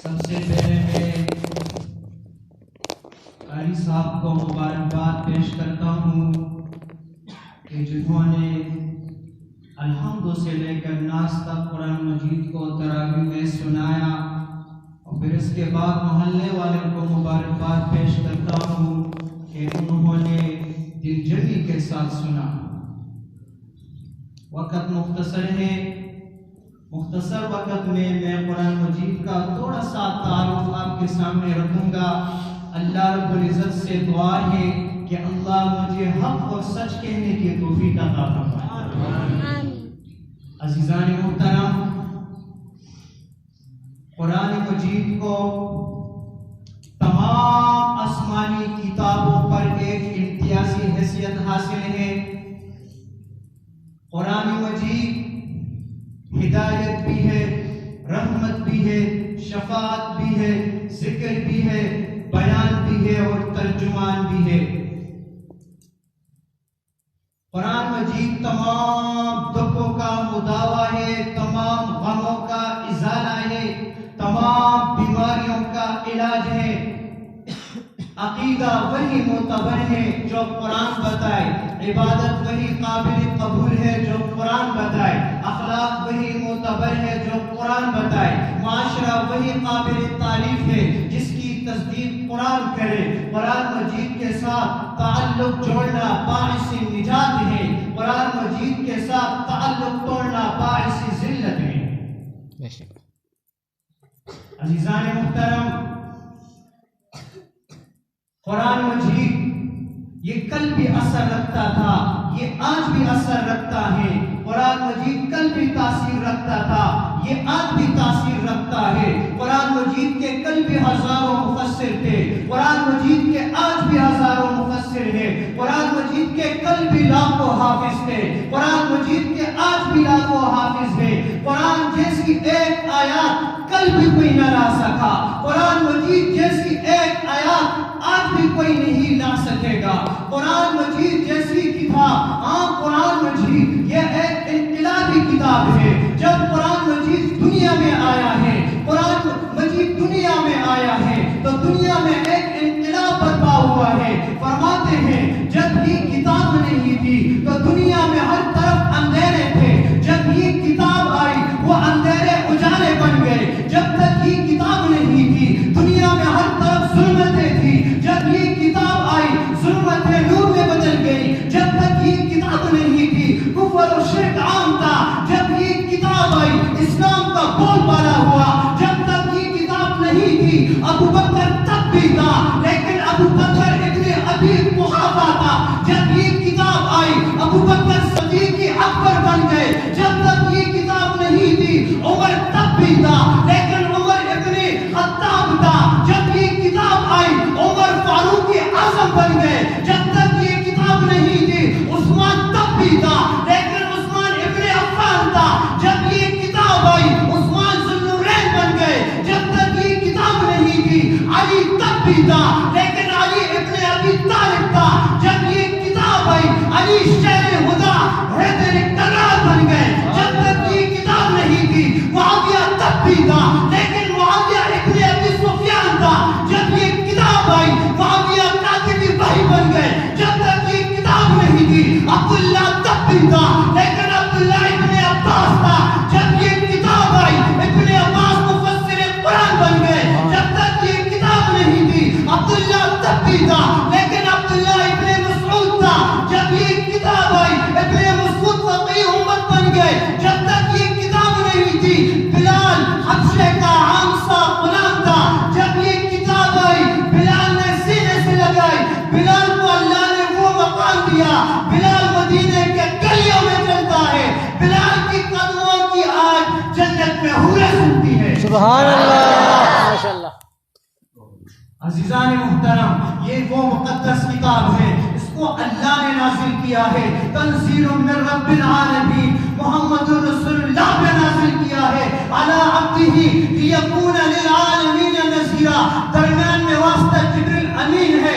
سب سے پہلے میں قاری صاحب کو مبارکباد پیش کرتا ہوں کہ جنہوں نے الحمد سے لے کر ناس تک قرآن مجید کو تراویح میں سنایا، اور پھر اس کے بعد محلے والوں کو مبارکباد پیش کرتا ہوں کہ انہوں نے دل جمی کے ساتھ سنا۔ وقت مختصر ہے، مختصر وقت میں قرآن مجید کا تھوڑا سا تعارف آپ کے سامنے رکھوں گا۔ اللہ رب العزت سے دعا ہے کہ اللہ مجھے حق اور سچ کہنے کی توفیق عطا فرمائے۔ عزیزان محترم، قرآن مجید کو تمام آسمانی کتابوں پر ایک امتیازی حیثیت حاصل ہے۔ قرآن مجید ہدایت بھی ہے، رحمت بھی ہے، شفاعت بھی ہے، ذکر بھی ہے، بیان بھی ہے اور ترجمان بھی ہے۔ قرآن مجید تمام دکھوں کا مداوا ہے، تمام غموں کا ازالہ ہے، تمام بیماریوں کا علاج ہے۔ عقیدہ وہی معتبر ہے جو قرآن بتائے، عبادت وہی قابل قبول ہے جو قرآن بتائے، اخلاق وہی معتبر ہے جو قرآن بتائے، معاشرہ وہی قابل تعریف ہے جس کی تصدیق قرآن کرے۔ قرآن مجید کے ساتھ تعلق جوڑنا باعث نجات ہے، قرآن مجید کے ساتھ تعلق توڑنا باعث ذلت ہے۔ عزیزان محترم، قرآن مجید یہ کل بھی اثر رکھتا تھا، یہ آج بھی اثر رکھتا ہے۔ قرآن مجید کل بھی تاثیر رکھتا تھا، یہ آج بھی تاثیر رکھتا ہے۔ قرآن مجید کے کل بھی ہزاروں مفسر تھے، قرآن مجید کے آج بھی ہزاروں مفسر ہیں۔ قرآن مجید کے کل بھی لاکھوں حافظ تھے، قرآن مجید کے آج بھی لاکھوں حافظ ہیں۔ قرآن جیسی ایک آیات کل بھی کوئی نہ لا سکا، قرآن مجید جیسی ایک آیات آج بھی کوئی نہیں لا سکے گا۔ قرآن مجید جیسی کتاب، قرآن مجید یہ ایک انقلابی کتاب ہے۔ جب قرآن مجید دنیا میں آیا ہے، قرآن مجید دنیا میں آیا ہے تو دنیا میں ایک انقلاب برپا ہوا ہے۔ فرماتے ہیں جب یہ کتاب نہیں تھی تو دنیا میں ہر طرف اندھیرے تھے، جب یہ کتاب آئی وہ اندھیرے اجالے بن گئے۔ جب تک یہ کتاب نہیں تھی دنیا میں ہر طرف ظلمتیں تھی، جب یہ کتاب آئی ظلمتیں نور میں بدل گئی۔ جب تک یہ کتاب نہیں تھی کفر و شرک عام تھا، جب یہ کتاب آئی اسلام کا بول بالا ہوا۔ جب تک یہ کتاب نہیں تھی ابو بکر تب بھی تھا، لیکن ابو بکر ابن ابی قحافہ تھا۔ جب یہ کتاب آئی ابو بکر صدیق اکبر بن گئے۔ جب تک یہ کتاب نہیں تھی عمر تب بھی تھا، لیکن عمر ابن خطاب تھا۔ جب یہ کتاب آئی عمر فاروق اعظم بن گئے۔ جب تک یہ کتاب نہیں تھی عثمان تب بھی تھا، لیکن عثمان ابن عفان تھا۔ جب یہ کتاب آئی عثمان ذو النورین بن گئے۔ جب تک یہ کتاب نہیں تھی علی تب بھی تھا، لیکن علی ابن ابی طالب تھا۔ جب یہ کتاب آئی علی شیر ہدا حیدر کرار بن گئے۔ جب تک یہ کتاب نہیں تھی معاویہ تب بھی تھا، لیکن معاویہ ابن ابی سفیان تھا۔ جب یہ کتاب آئی معاویہ کاتب وحی بن گئے۔ جب تک یہ کتاب نہیں تھی عبداللہ تب بھی تھا، لیکن عبداللہ ابن عباس تھا۔ جب یہ کتاب آئی ابن عباس مفسر قرآن بن گئے۔ جب تک یہ کتاب نہیں تھی عبداللہ تب بھی تھا، لیکن عبداللہ ابن مسعود تھا۔ جب یہ کتاب آئی ابن مسعود فقیہ امت بن گئے۔ جب تک یہ کتاب نہیں تھی بلال حبشے کا عام سا غلام تھا۔ جب یہ کتاب آئی بلال نے سینے سے لگائی، بلال کو اللہ نے وہ مقام دیا، بلال مدینے کے گلیوں میں چلتا ہے، بلال کی قدموں کی آج جنت میں حوریں سنتی ہے۔ سبحان اللہ، ماشاءاللہ۔ عزیزان محترم، یہ وہ مقدس کتاب ہے، اس کو اللہ نے نازل کیا ہے، تنزیل من رب العالمین، محمد رسول اللہ نے نازل کیا ہے، علی عبدہ لیکون للعالمین نذیرا۔ درمیان میں واسطہ جبریل امین ہے،